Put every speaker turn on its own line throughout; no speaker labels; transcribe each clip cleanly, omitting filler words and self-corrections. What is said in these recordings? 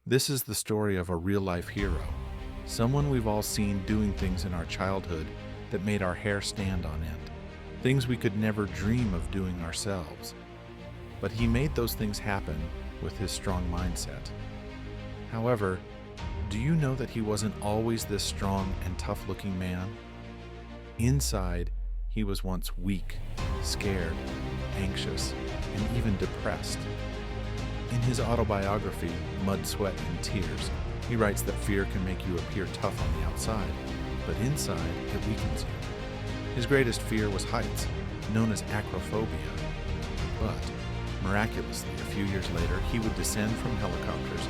This is the story of a real-life hero, someone we've all seen doing things in our childhood that made our hair stand on end, things we could never dream of doing ourselves. But he made those things happen with his strong mindset. However, do you know that he wasn't always this strong and tough-looking man? Inside, he was once weak, scared, anxious, and even depressed. In his autobiography, Mud, Sweat, and Tears, he writes that fear can make you appear tough on the outside, but inside, it weakens you. His greatest fear was heights, known as acrophobia. But, miraculously, a few years later, he would descend from helicopters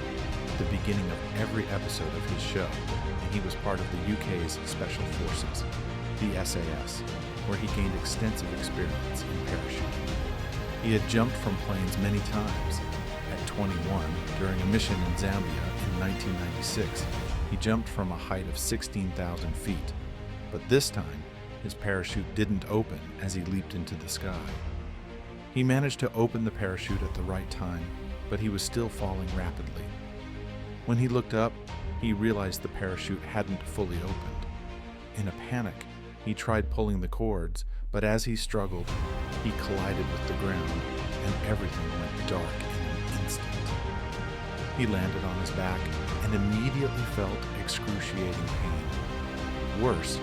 at the beginning of every episode of his show, and he was part of the UK's Special Forces, the SAS, where he gained extensive experience in parachuting. He had jumped from planes many times. At 21, during a mission in Zambia in 1996, he jumped from a height of 16,000 feet. But this time, his parachute didn't open as he leaped into the sky. He managed to open the parachute at the right time, but he was still falling rapidly. When he looked up, he realized the parachute hadn't fully opened. In a panic, he tried pulling the cords, but as he struggled, he collided with the ground, and everything went dark in an instant. He landed on his back and immediately felt excruciating pain. Worse,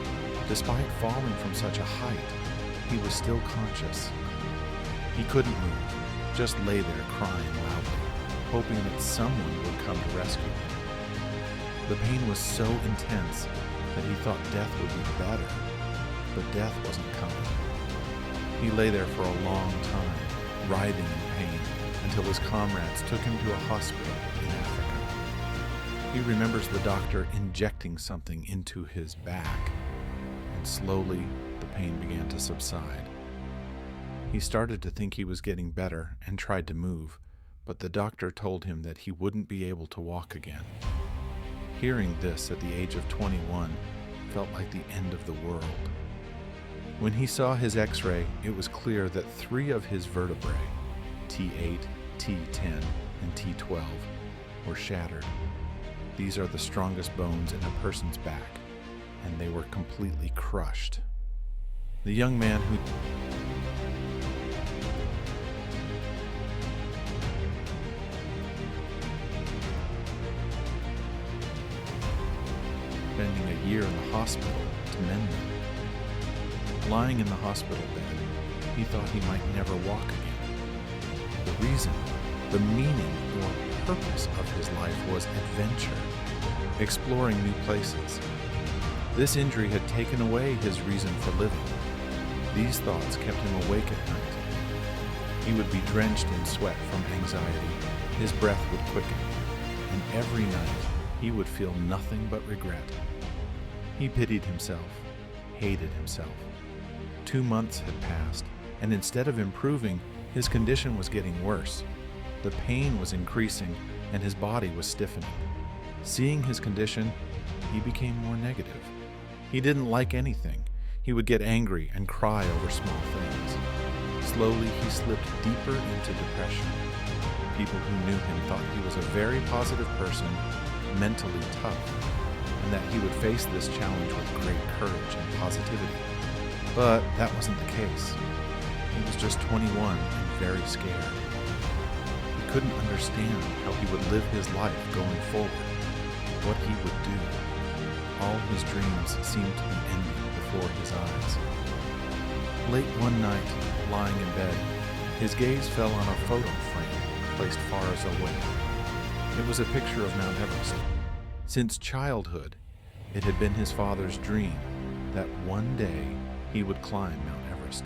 despite falling from such a height, he was still conscious. He couldn't move, just lay there crying loudly, hoping that someone would come to rescue him. The pain was so intense that he thought death would be better, but death wasn't coming. He lay there for a long time, writhing in pain, until his comrades took him to a hospital in Africa. He remembers the doctor injecting something into his back, and slowly the pain began to subside. He started to think he was getting better and tried to move, but the doctor told him that he wouldn't be able to walk again. Hearing this at the age of 21 felt like the end of the world. When he saw his x-ray, it was clear that 3 of his vertebrae, T8, T10, and T12, were shattered. These are the strongest bones in a person's back, and they were completely crushed. The young man who spending a year in the hospital to mend them. Lying in the hospital bed, he thought he might never walk again. The reason, the meaning or purpose of his life was adventure, exploring new places. This injury had taken away his reason for living. These thoughts kept him awake at night. He would be drenched in sweat from anxiety, his breath would quicken, and every night he would feel nothing but regret. He pitied himself, hated himself. 2 months had passed, and instead of improving, his condition was getting worse. The pain was increasing, and his body was stiffening. Seeing his condition, he became more negative. He didn't like anything. He would get angry and cry over small things. Slowly, he slipped deeper into depression. People who knew him thought he was a very positive person, mentally tough, and that he would face this challenge with great courage and positivity. But that wasn't the case. He was just 21 and very scared. He couldn't understand how he would live his life going forward, what he would do. All his dreams seemed to be ending before his eyes. Late one night, lying in bed, his gaze fell on a photo frame placed far as away. It was a picture of Mount Everest. Since childhood, it had been his father's dream that one day he would climb Mount Everest.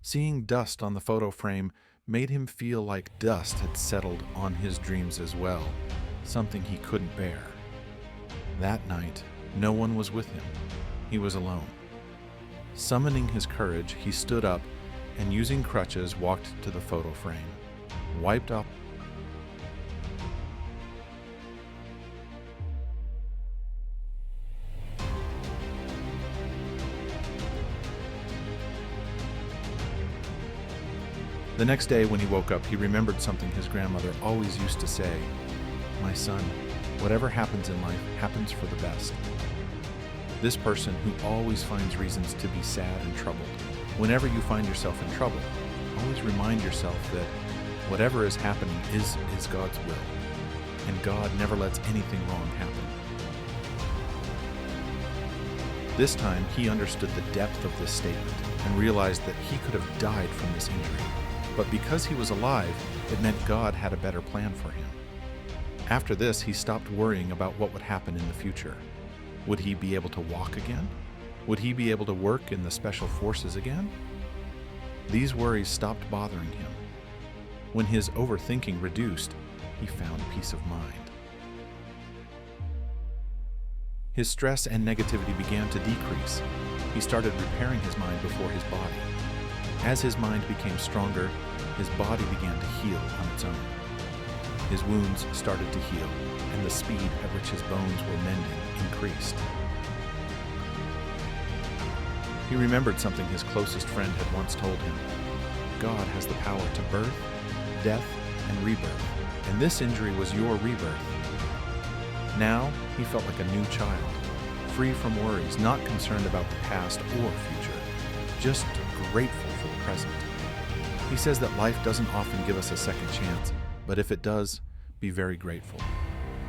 Seeing dust on the photo frame made him feel like dust had settled on his dreams as well, something he couldn't bear. That night, no one was with him. He was alone. Summoning his courage, he stood up and, using crutches, walked to the photo frame, wiped off The next day when he woke up, he remembered something his grandmother always used to say, "My son, whatever happens in life happens for the best." This person who always finds reasons to be sad and troubled. Whenever you find yourself in trouble, always remind yourself that whatever is happening is God's will, and God never lets anything wrong happen. This time, he understood the depth of this statement and realized that he could have died from this injury. But because he was alive, it meant God had a better plan for him. After this, he stopped worrying about what would happen in the future. Would he be able to walk again? Would he be able to work in the special forces again? These worries stopped bothering him. When his overthinking reduced, he found peace of mind. His stress and negativity began to decrease. He started repairing his mind before his body. As his mind became stronger, his body began to heal on its own. His wounds started to heal, and the speed at which his bones were mending increased. He remembered something his closest friend had once told him. God has the power to birth, death, and rebirth, and this injury was your rebirth. Now, he felt like a new child, free from worries, not concerned about the past or future, just grateful for the present. He says that life doesn't often give us a second chance, but if it does, be very grateful.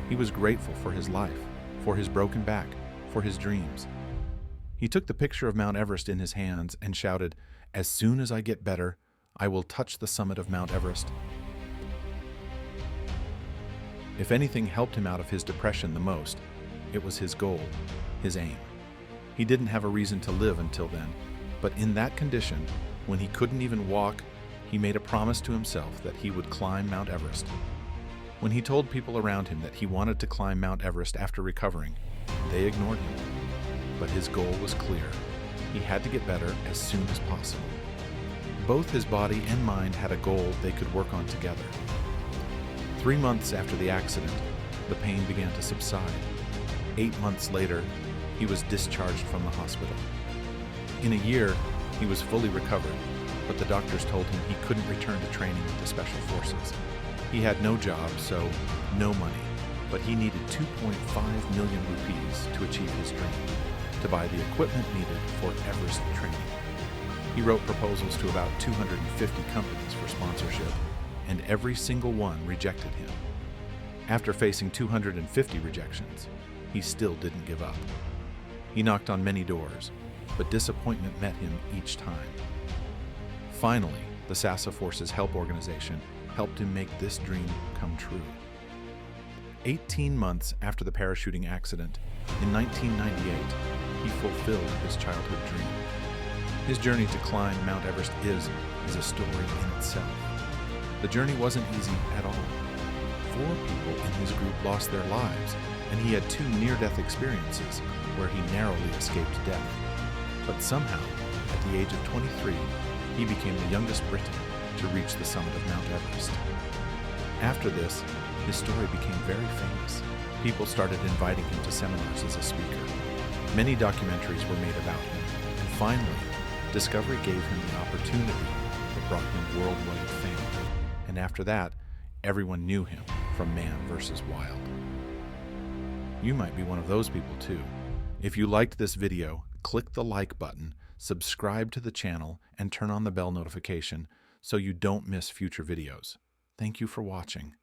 He was grateful for his life, for his broken back, for his dreams. He took the picture of Mount Everest in his hands and shouted, "As soon as I get better, I will touch the summit of Mount Everest." If anything helped him out of his depression the most, it was his goal, his aim. He didn't have a reason to live until then, but in that condition, when he couldn't even walk, he made a promise to himself that he would climb Mount Everest. When he told people around him that he wanted to climb Mount Everest after recovering, they ignored him. But his goal was clear. He had to get better as soon as possible. Both his body and mind had a goal they could work on together. 3 months after the accident, the pain began to subside. 8 months later, he was discharged from the hospital. In a year, he was fully recovered, but the doctors told him he couldn't return to training with the Special Forces. He had no job, so no money, but he needed 2.5 million rupees to achieve his dream, to buy the equipment needed for Everest training. He wrote proposals to about 250 companies for sponsorship, and every single one rejected him. After facing 250 rejections, he still didn't give up. He knocked on many doors, but disappointment met him each time. Finally, the SASA Forces Help Organization helped him make this dream come true. 18 months after the parachuting accident, in 1998, he fulfilled his childhood dream. His journey to climb Mount Everest is a story in itself. The journey wasn't easy at all. 4 people in his group lost their lives, and he had 2 near-death experiences where he narrowly escaped death. But somehow, at the age of 23, he became the youngest Briton to reach the summit of Mount Everest. After this, his story became very famous. People started inviting him to seminars as a speaker. Many documentaries were made about him, and finally, Discovery gave him the opportunity that brought him worldwide fame. And after that, everyone knew him from Man vs. Wild. You might be one of those people too. If you liked this video, click the like button, subscribe to the channel, and turn on the bell notification so you don't miss future videos. Thank you for watching.